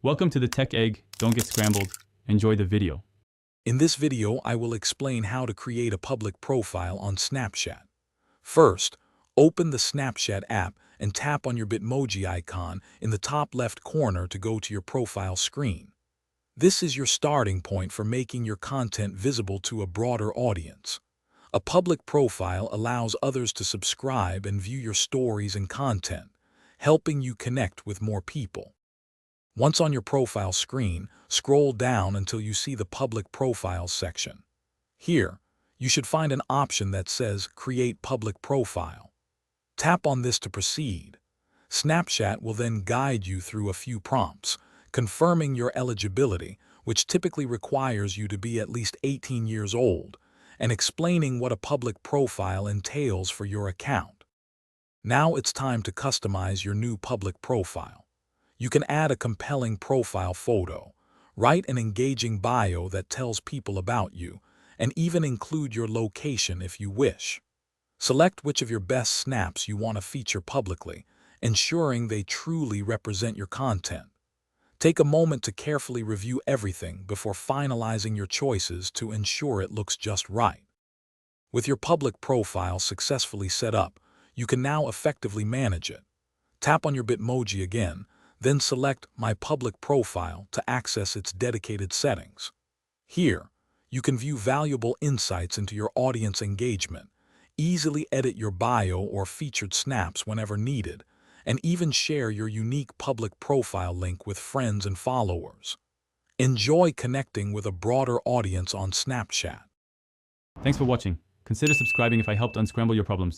Welcome to the Tech Egg. Don't get scrambled. Enjoy the video. In this video, I will explain how to create a public profile on Snapchat. First, open the Snapchat app and tap on your Bitmoji icon in the top left corner to go to your profile screen. This is your starting point for making your content visible to a broader audience. A public profile allows others to subscribe and view your stories and content, helping you connect with more people. Once on your profile screen, scroll down until you see the Public Profiles section. Here, you should find an option that says Create Public Profile. Tap on this to proceed. Snapchat will then guide you through a few prompts, confirming your eligibility, which typically requires you to be at least 18 years old, and explaining what a public profile entails for your account. Now it's time to customize your new public profile. You can add a compelling profile photo, write an engaging bio that tells people about you, and even include your location if you wish. Select which of your best snaps you want to feature publicly, ensuring they truly represent your content. Take a moment to carefully review everything before finalizing your choices to ensure it looks just right. With your public profile successfully set up, you can now effectively manage it. Tap on your Bitmoji again, then select My Public Profile to access its dedicated settings. Here, you can view valuable insights into your audience engagement, easily edit your bio or featured snaps whenever needed, and even share your unique public profile link with friends and followers. Enjoy connecting with a broader audience on Snapchat. Thanks for watching. Consider subscribing if I helped unscramble your problems.